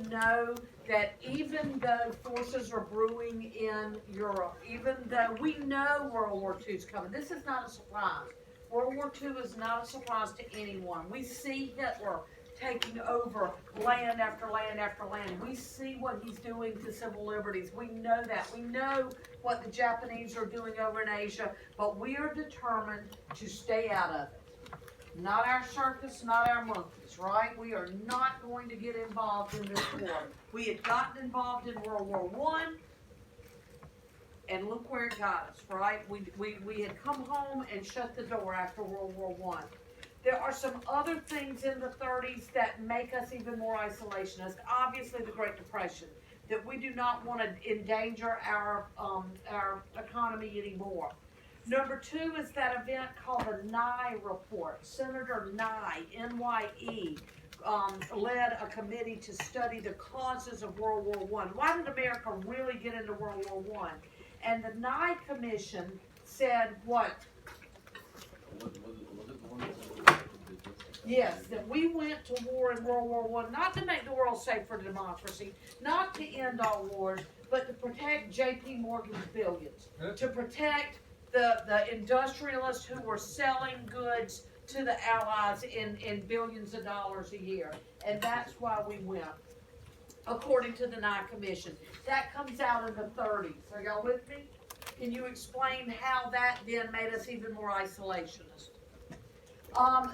know that even though forces are brewing in Europe, even though we know World War II is coming, this is not a surprise. World War II is not a surprise to anyone. We see Hitler taking over land after land after land. We see what he's doing to civil liberties. We know that. We know what the Japanese are doing over in Asia, but we are determined to stay out of it. Not our circus, not our monkeys, right? We are not going to get involved in this war. We had gotten involved in World War I, and look where it got us, right? We had come home and shut the door after World War I. There are some other things in the 30s that make us even more isolationist. Obviously, the Great Depression, that we do not want to endanger our economy anymore. Number two is that event called the Nye Report. Senator Nye, N-Y-E, led a committee to study the causes of World War I. Why did America really get into World War I? And the Nye Commission said what? Yes, that we went to war in World War I, not to make the world safe for democracy, not to end all wars, but to protect J.P. Morgan's billions, to protect the industrialists who were selling goods to the Allies in billions of dollars a year. And that's why we went, according to the Nye Commission. That comes out in the 30s. Are y'all with me? Can you explain how that then made us even more isolationist?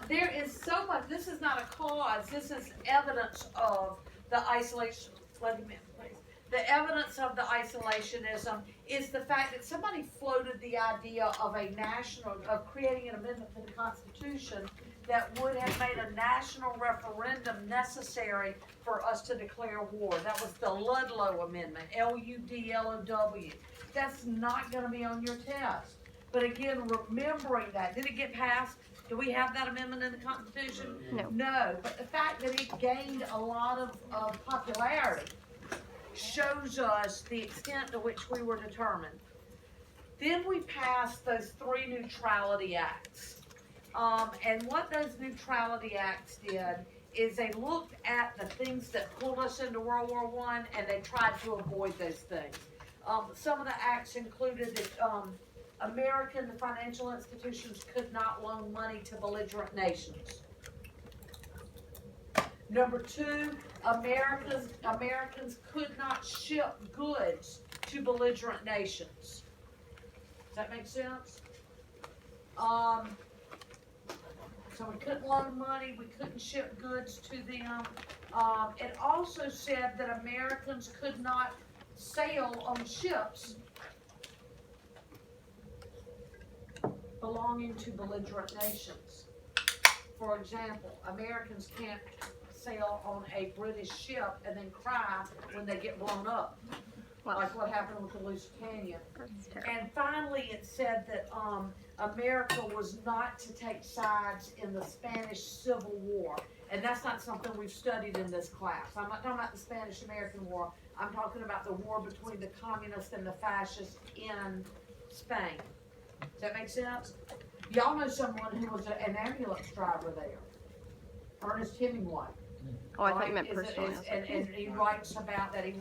There is so much, this is not a cause, this is evidence of the isolation. Let me please. The evidence of the isolationism is the fact that somebody floated the idea of creating an amendment to the Constitution that would have made a national referendum necessary for us to declare war. That was the Ludlow Amendment, Ludlow. That's not going to be on your test. But again, remembering that, did it get passed? Do we have that amendment in the Constitution? No. No, but the fact that it gained a lot of popularity shows us the extent to which we were determined. Then we passed those 3 neutrality acts. And what those neutrality acts did is they looked at the things that pulled us into World War I and they tried to avoid those things. Some of the acts included that American financial institutions could not loan money to belligerent nations. Number 2, Americans could not ship goods to belligerent nations. Does that make sense? So we couldn't loan money, we couldn't ship goods to them. It also said that Americans could not sail on ships belonging to belligerent nations. For example, Americans can't sail on a British ship and then cry when they get blown up, like what happened with the Lusitania. And finally, it said that America was not to take sides in the Spanish Civil War. And that's not something we've studied in this class. I'm not talking about the Spanish-American War. I'm talking about the war between the communists and the fascists in Spain. Does that make sense? Y'all know someone who was an ambulance driver there, Ernest Hemingway. Oh, I thought you meant personally. And he writes about that. I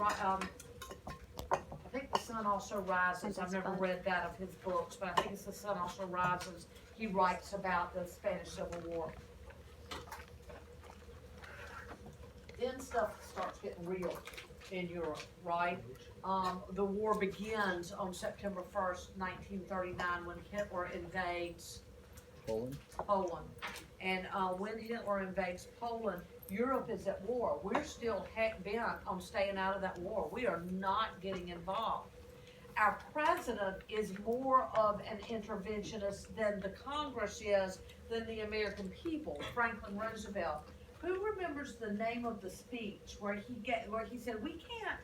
think The Sun Also Rises. I've never read that of his books, but I think it's The Sun Also Rises. He writes about the Spanish Civil War. Then stuff starts getting real in Europe, right? The war begins on September 1st, 1939, when Hitler invades Poland. And when Hitler invades Poland, Europe is at war. We're still bent on staying out of that war. We are not getting involved. Our president is more of an interventionist than the Congress is, than the American people, Franklin Roosevelt. Who remembers the name of the speech where he said, we can't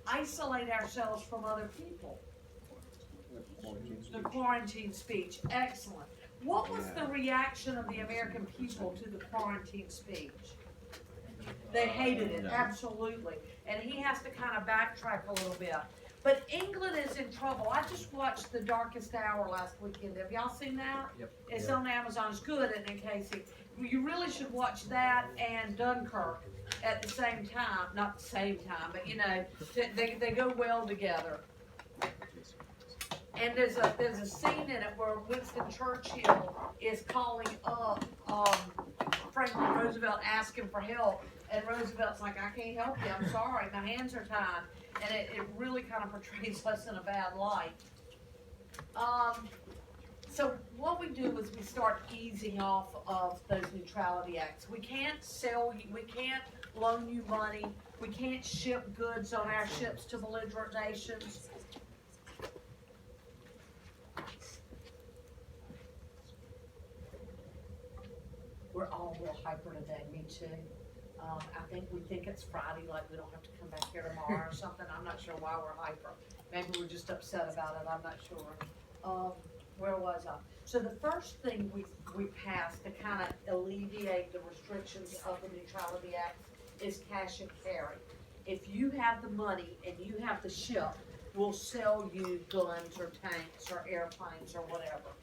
isolate ourselves from other people? The quarantine speech. Excellent. What was the reaction of the American people to the quarantine speech? They hated it, absolutely. And he has to kind of backtrack a little bit. But England is in trouble. I just watched The Darkest Hour last weekend. Have y'all seen that? Yep. It's on Amazon. It's good, isn't it, Casey? you really should watch that and Dunkirk at the same time. Not the same time, but you know, they go well together. And there's a scene in it where Winston Churchill is calling up Franklin Roosevelt asking for help, and Roosevelt's like, I can't help you, I'm sorry, my hands are tied. And it really kind of portrays us in a bad light. So what we do is we start easing off of those neutrality acts. We can't sell you, we can't loan you money, we can't ship goods on our ships to belligerent nations. We're all real hyper today, me too. I think we think it's Friday, like we don't have to come back here tomorrow or something. I'm not sure why we're hyper. Maybe we're just upset about it, I'm not sure. Where was I? So the first thing we passed to kind of alleviate the restrictions of the Neutrality Act is cash and carry. If you have the money and you have the ship, we'll sell you guns or tanks or airplanes or whatever.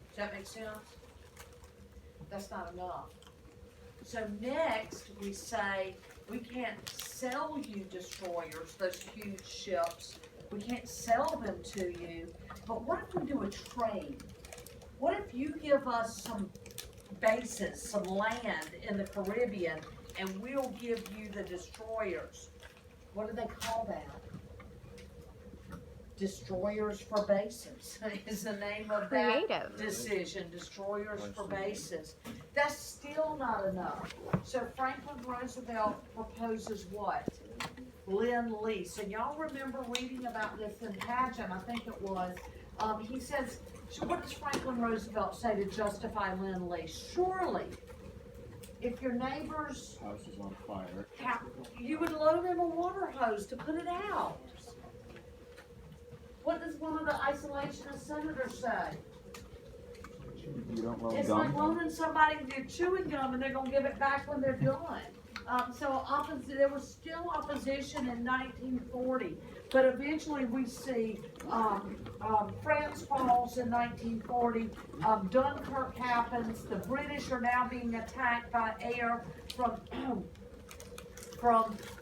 Does that make sense? That's not enough. So next we say we can't sell you destroyers, those huge ships. We can't sell them to you, but what if we do a trade? What if you give us some bases, some land in the Caribbean, and we'll give you the destroyers? What do they call that? Destroyers for bases is the name of that decision. Destroyers for bases. That's still not enough. So Franklin Roosevelt proposes what? Lend-Lease. And y'all remember reading about this in Pageant, I think it was. He says, so what does Franklin Roosevelt say to justify Lend-Lease? Surely, if your neighbor's house is on fire, you would loan him a water hose to put it out. What does one of the isolationist senators say? you don't loan It's gum. like loaning somebody their chewing gum and they're gonna give it back when they're done. There was still opposition in 1940, but eventually we see France falls in 1940, Dunkirk happens, the British are now being attacked by air from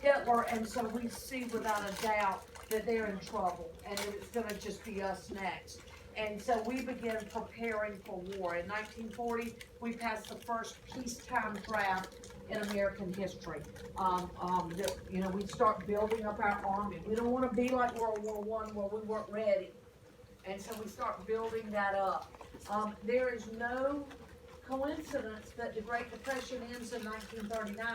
Hitler, and so we see without a doubt that they're in trouble, and it's gonna just be us next. And so we begin preparing for war. In 1940, we passed the first peacetime draft in American history. We start building up our army. We don't want to be like World War I where we weren't ready. And so we start building that up. There is no coincidence that the Great Depression ends in 1939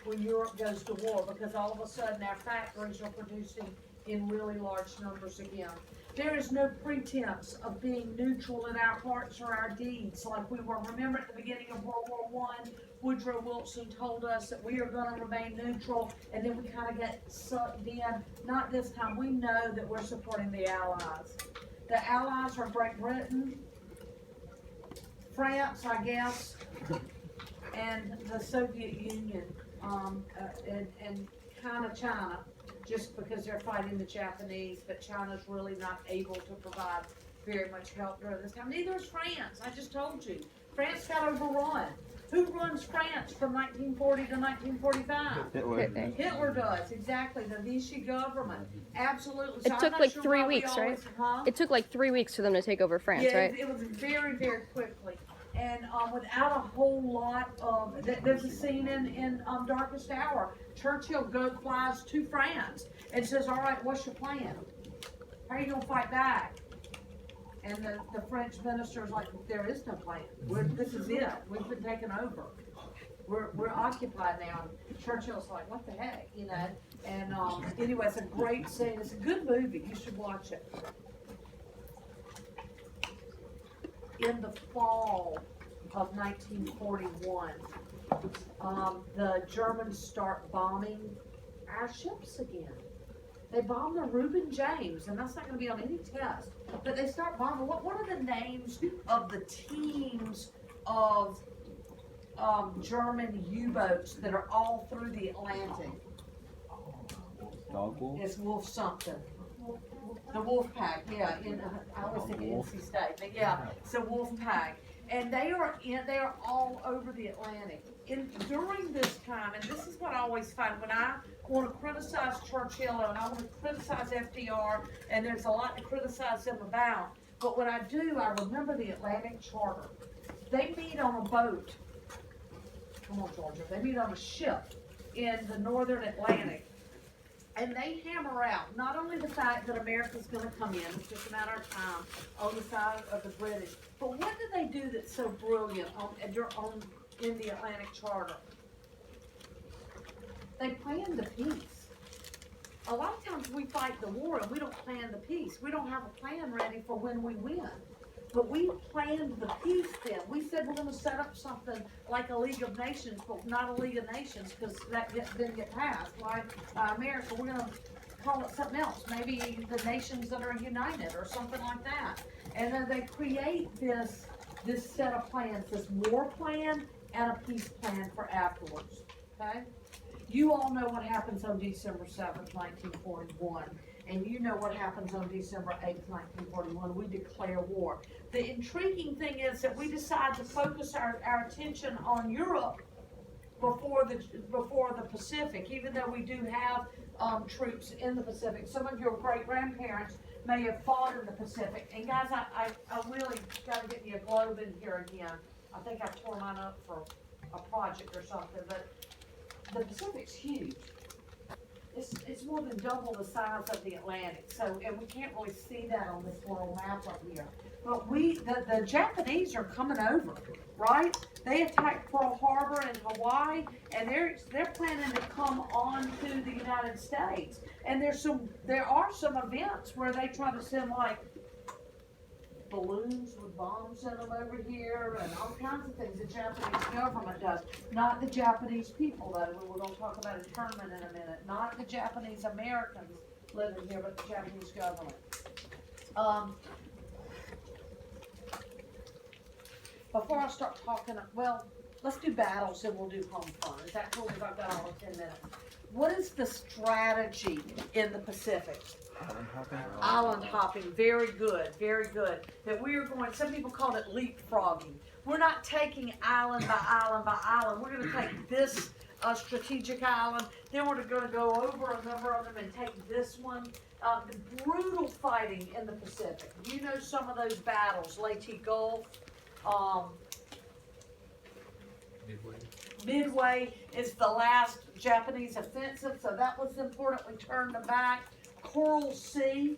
when Europe goes to war, because all of a sudden our factories are producing in really large numbers again. There is no pretense of being neutral in our hearts or our deeds like we were. Remember at the beginning of World War I, Woodrow Wilson told us that we are going to remain neutral, and then we kind of get sucked in. Not this time. We know that we're supporting the Allies. The Allies are Great Britain, France, I guess, and the Soviet Union, and kind of China, just because they're fighting the Japanese, but China's really not able to provide very much help during this time. Neither is France. I just told you. France got overrun. Who runs France from 1940 to 1945? Hitler does, exactly. The Vichy government. Absolutely. So It took like 3 weeks, right? It took like 3 weeks for them to take over France, right? It was very, very quickly. And without a whole lot of, there's a scene in Darkest Hour. Churchill flies to France and says, all right, what's your plan? How are you going to fight back? And the French minister is like, there is no plan. This is it. We've been taken over. We're occupied now. And Churchill's like, what the heck, And anyway, it's a great scene. It's a good movie. You should watch it. In the fall of 1941, the Germans start bombing our ships again. They bomb the Reuben James, and that's not going to be on any test. But they start bombing. What are the names of the teams of German U-boats that are all through the Atlantic? Dog wolf? It's Wolf something. The Wolf Pack, yeah. I always think NC State, but yeah, it's a Wolf Pack. and they are all over the Atlantic. During this time, and this is what I always find when I want to criticize Churchill and I want to criticize FDR, and there's a lot to criticize them about. But when I do, I remember the Atlantic Charter. They meet on a boat. Come on, Georgia. They meet on a ship in the northern Atlantic. And they hammer out not only the fact that America's going to come in, it's just a matter of time, on the side of the British, but what do they do that's so brilliant in the Atlantic Charter? They plan the peace. A lot of times we fight the war and we don't plan the peace. We don't have a plan ready for when we win. But we planned the peace then. We said we're going to set up something like a League of Nations, but not a League of Nations because that didn't get passed. Like America, we're going to call it something else. Maybe the nations that are united or something like that. And then they create this set of plans, this war plan and a peace plan for afterwards. Okay? You all know what happens on December 7th, 1941. And you know what happens on December 8th, 1941. We declare war. The intriguing thing is that we decide to focus our attention on Europe before the Pacific, even though we do have troops in the Pacific. Some of your great-grandparents may have fought in the Pacific. And guys, I really got to get you a globe in here again. I think I tore mine up for a project or something, but the Pacific's huge. It's more than double the size of the Atlantic, and we can't really see that on this little map up here. But the Japanese are coming over, right? They attacked Pearl Harbor in Hawaii, and they're planning to come on to the United States. And there are some events where they try to send like balloons with bombs in them over here, and all kinds of things the Japanese government does. Not the Japanese people, though. We're going to talk about internment in a minute. Not the Japanese Americans living here, but the Japanese government. Before I start talking, well, let's do battles and we'll do home fun. Is that cool? Because I've got all of 10 minutes. What is the strategy in the Pacific? Island hopping? Island hopping, very good, very good. That we are going, some people call it leapfrogging. We're not taking island by island by island. We're going to take this strategic island, then we're going to go over a number of them and take this one. The brutal fighting in the Pacific. You know some of those battles, Leyte Gulf, Midway is the last Japanese offensive, so that was important. We turned them back. Coral Sea,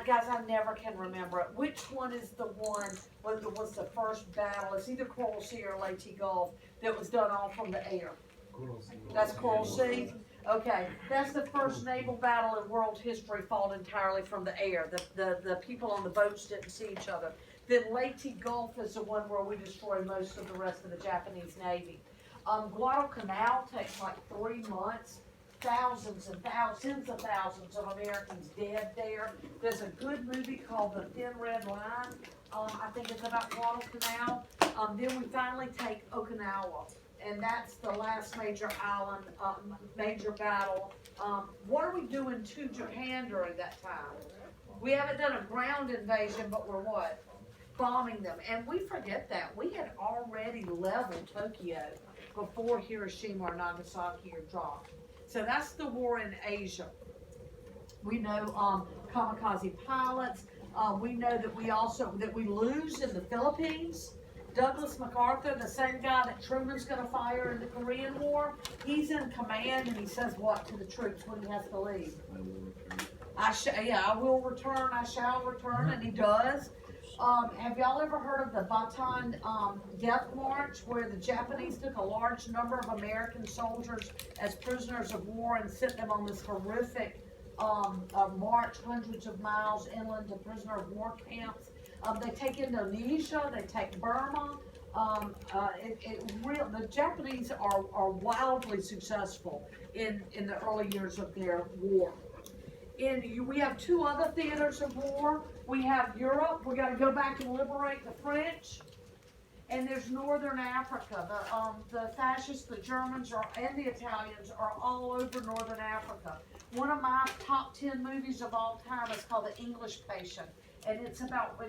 guys, I never can remember it. Which one is the one that was the first battle? It's either Coral Sea or Leyte Gulf that was done all from the air. That's Coral Sea. Okay, that's the first naval battle in world history fought entirely from the air. The people on the boats didn't see each other. Then Leyte Gulf is the one where we destroy most of the rest of the Japanese Navy. Guadalcanal takes like 3 months. Thousands and thousands of thousands of Americans dead there. There's a good movie called The Thin Red Line. I think it's about Guadalcanal. Then we finally take Okinawa, and that's the last major island, major battle. What are we doing to Japan during that time? We haven't done a ground invasion, but we're what? Bombing them. And we forget that. We had already leveled Tokyo before Hiroshima or Nagasaki are dropped. So that's the war in Asia. We know kamikaze pilots. We know that we lose in the Philippines. Douglas MacArthur, the same guy that Truman's going to fire in the Korean War, he's in command, and he says what to the troops when he has to leave? I will return. I shall return, and he does. Have y'all ever heard of the Bataan Death March, where the Japanese took a large number of American soldiers as prisoners of war and sent them on this horrific march, hundreds of miles inland to prisoner of war camps? They take Indonesia, they take Burma. The Japanese are wildly successful in the early years of their war. We have 2 other theaters of war. We have Europe. We got to go back and liberate the French. And there's Northern Africa. The fascists, the Germans, and the Italians are all over Northern Africa. One of my top 10 movies of all time is called The English Patient. and it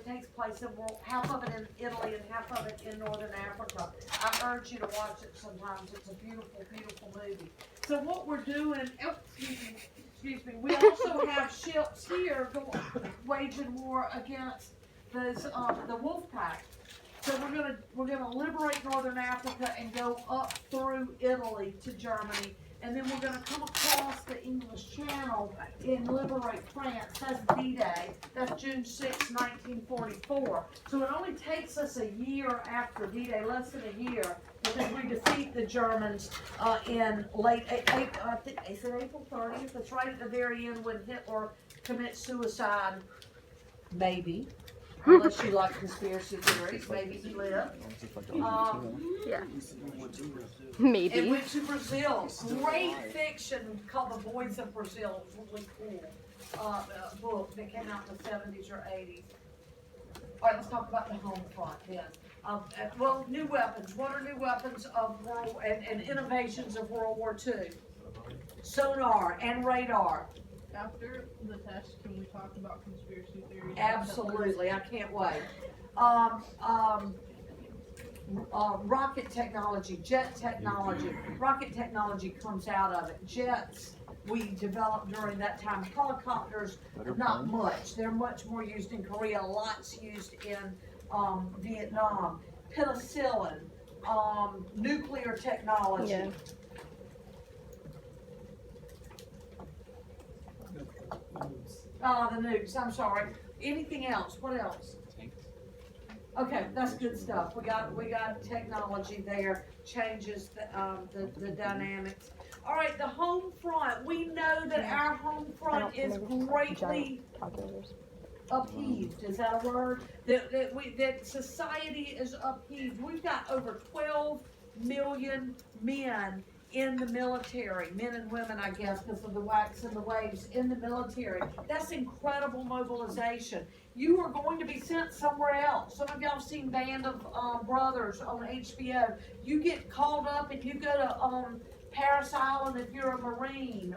takes place in half of it in Italy and half of it in Northern Africa. I urge you to watch it sometimes. It's a beautiful, beautiful movie. So what we're doing, excuse me, we also have ships here waging war against the wolf pack. So we're gonna liberate Northern Africa and go up through Italy to Germany, and then we're gonna come across the English Channel and liberate France. That's D-Day. That's June 6, 1944. So it only takes us a year after D-Day, less than a year, because we defeat the Germans in late April. Is it April 30th? It's right at the very end when Hitler commits suicide. Maybe. Unless you like conspiracy theories, maybe he lived. Yeah. Maybe. It went to Brazil. Great fiction called The Boys of Brazil. It was really cool. Book that came out in the 70s or 80s. All right, let's talk about the home front then. Well, new weapons. What are new weapons of and innovations of World War II? Sonar and radar. After the test, can we talk about conspiracy theories? Absolutely, I can't wait. Rocket technology, jet technology. Rocket technology comes out of it. Jets we developed during that time. Helicopters, not much. They're much more used in Korea. Lots used in Vietnam. Penicillin, nuclear technology. Yeah. The nukes, I'm sorry. Anything else? What else? Okay, that's good stuff. We got technology there, changes the dynamics. All right, the home front. We know that our home front is greatly upheaved. Is that a word? That society is upheaved. We've got over 12 million men in the military, men and women, I guess, because of the wax and the waves in the military. That's incredible mobilization. You are going to be sent somewhere else. Some of y'all have seen Band of Brothers on HBO. You get called up and you go to Paris Island if you're a Marine,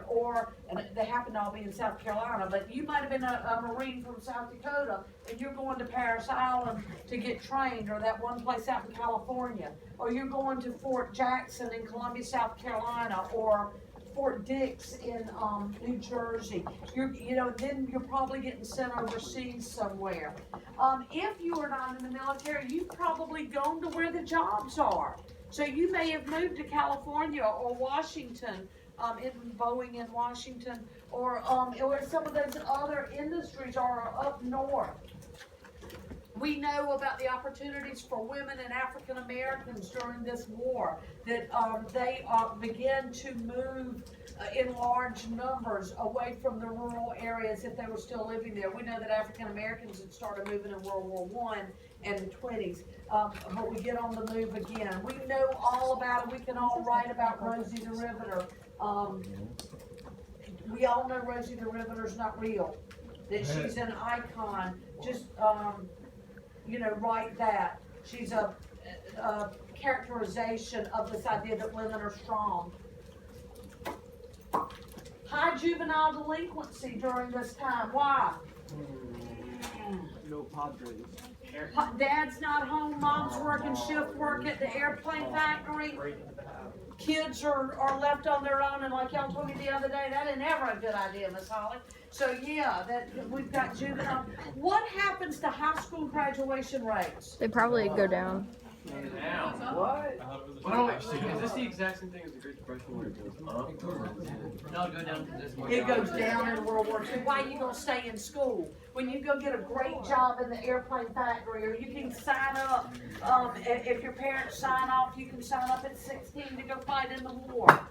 and they happen to all be in South Carolina, but you might have been a Marine from South Dakota, and you're going to Paris Island to get trained, or that one place out in California, or you're going to Fort Jackson in Columbia, South Carolina, or Fort Dix in New Jersey. Then you're probably getting sent overseas somewhere. If you are not in the military, you've probably gone to where the jobs are. So you may have moved to California or Washington, in Boeing in Washington, or some of those other industries are up north. We know about the opportunities for women and African Americans during this war, that they began to move in large numbers away from the rural areas if they were still living there. We know that African Americans had started moving in World War I and the 20s, but we get on the move again. We know all about it. We can all write about Rosie the Riveter. We all know Rosie the Riveter's not real, that she's an icon. Just write that. She's a characterization of this idea that women are strong. High juvenile delinquency during this time. Why? No Padres. Dad's not home, mom's working shift work at the airplane factory. Kids are left on their own, and like y'all told me the other day, that ain't never a good idea, Miss Holley. So yeah, that we've got juvenile. What happens to high school graduation rates? They probably go down. What? Oh, is this the exact same thing as the Great Depression where it goes up? No, go down to this one. It goes down in World War II. Why are you gonna stay in school? When you go get a great job in the airplane factory, or you can sign up, if your parents sign off, you can sign up at 16 to go fight in the war.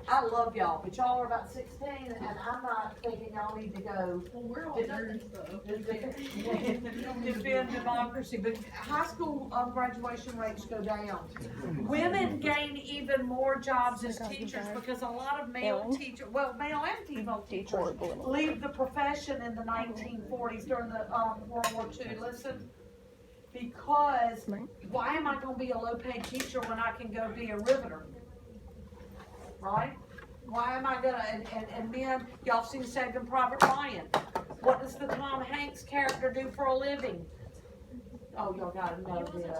I love y'all, but y'all are about 16, and I'm not thinking y'all need to go. Well, we're all nerds though. Defend democracy, but high school graduation rates go down. Women gain even more jobs as teachers because a lot of male and female teachers leave the profession in the 1940s during the World War II. Listen, because why am I going to be a low-paid teacher when I can go be a riveter? Right? Why am I gonna, and men, y'all seen Saving Private Ryan? What does the Tom Hanks character do for a living? Oh, y'all gotta know this.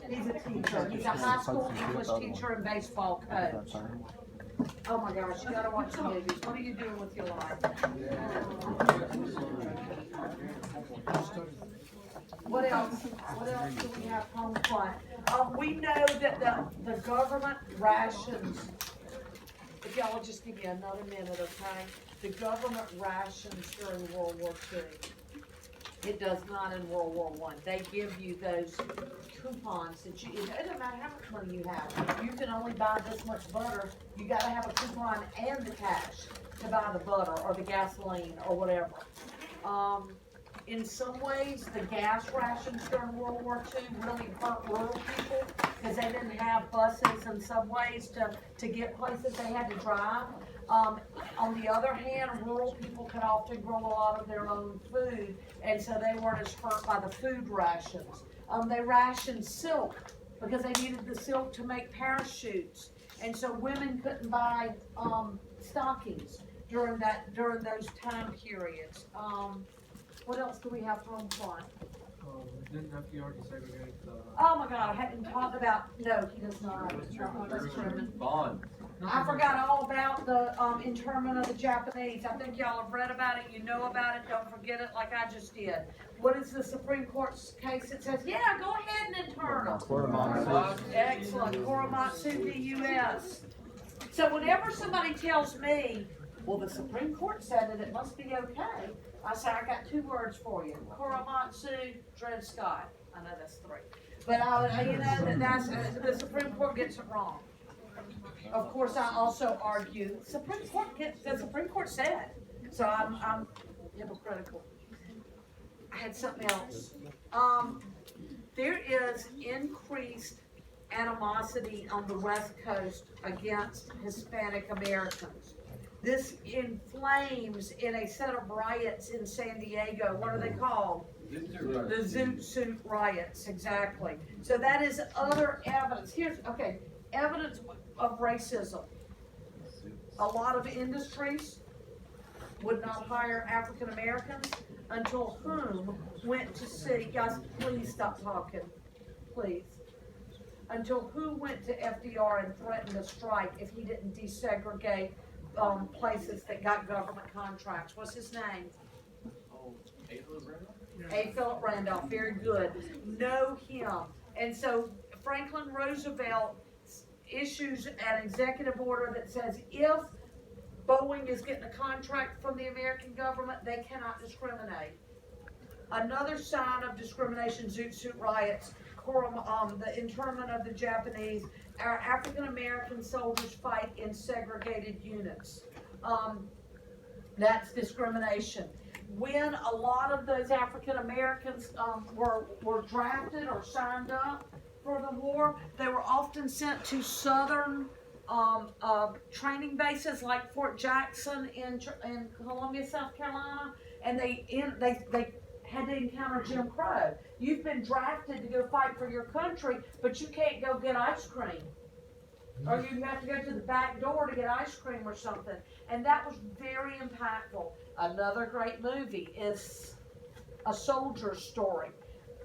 He's a teacher. He's a high school English teacher and baseball coach. Oh my gosh, you gotta watch the movies. What are you doing with your life? What else? What else do we have home front? We know that the government rations. If y'all will just give me another minute, okay? The government rations during World War II. It does not in World War I. They give you those coupons that it doesn't matter how much money you have. You can only buy this much butter. You gotta have a coupon and the cash to buy the butter or the gasoline or whatever. In some ways, the gas rations during World War II really hurt rural people because they didn't have buses and subways to get places. They had to drive. On the other hand, rural people could often grow a lot of their own food, and so they weren't as hurt by the food rations. They rationed silk because they needed the silk to make parachutes, and so women couldn't buy stockings during those time periods. What else do we have home front? Didn't FDR desegregate the... Oh my God, I hadn't talked about, no, he does not. That's Truman. Bond. I forgot all about the internment of the Japanese. I think y'all have read about it, you know about it, don't forget it like I just did. What is the Supreme Court's case that says, yeah, go ahead and intern them? Excellent, Korematsu v. U.S. So whenever somebody tells me, well, the Supreme Court said that it must be okay, I say, I got two words for you. Korematsu, Dred Scott. I know that's three. But you know, that's, the Supreme Court gets it wrong. Of course, I also argue, the Supreme Court said, so I'm hypocritical. I had something else. There is increased animosity on the West Coast against Hispanic Americans. This inflames in a set of riots in San Diego. What are they called? The Zoot Suit riots, exactly. So that is other evidence. Evidence of racism. A lot of industries would not hire African Americans until whom went to see, guys, please stop talking, please. Until who went to FDR and threatened to strike if he didn't desegregate places that got government contracts. What's his name? A. Philip Randolph, very good. Know him. And so Franklin Roosevelt issues an executive order that says if Boeing is getting a contract from the American government, they cannot discriminate. Another sign of discrimination, Zoot Suit riots, the internment of the Japanese, our African American soldiers fight in segregated units. That's discrimination. When a lot of those African Americans were drafted or signed up for the war, they were often sent to southern training bases like Fort Jackson in Columbia, South Carolina, and they had to encounter Jim Crow. You've been drafted to go fight for your country, but you can't go get ice cream. Or you have to go to the back door to get ice cream or something. And that was very impactful. Another great movie is A Soldier's Story.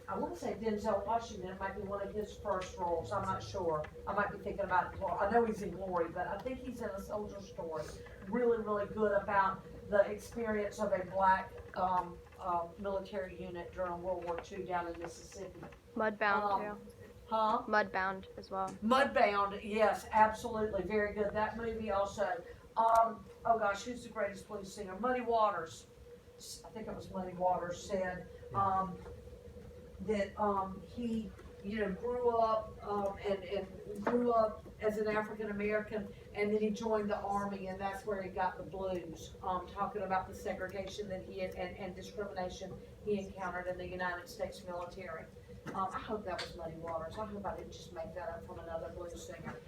I want to say Denzel Washington might be one of his first roles. I'm not sure. I might be thinking about it. I know he's in Glory, but I think he's in A Soldier's Story. Really, really good about the experience of a black military unit during World War II down in Mississippi. Mudbound too. Huh? Mudbound as well. Mudbound, yes, absolutely, very good. That movie also. Oh gosh, who's the greatest blues singer? Muddy Waters. I think it was Muddy Waters said that he, grew up and grew up as an African American, and then he joined the Army, and that's where he got the blues. Talking about the segregation that he had, and discrimination he encountered in the United States military. I hope that was Muddy Waters. I hope I didn't just make that up from another blues singer.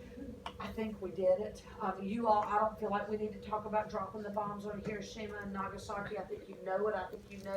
I think we did it. You all, I don't feel like we need to talk about dropping the bombs on Hiroshima and Nagasaki. I think you know it. I think you know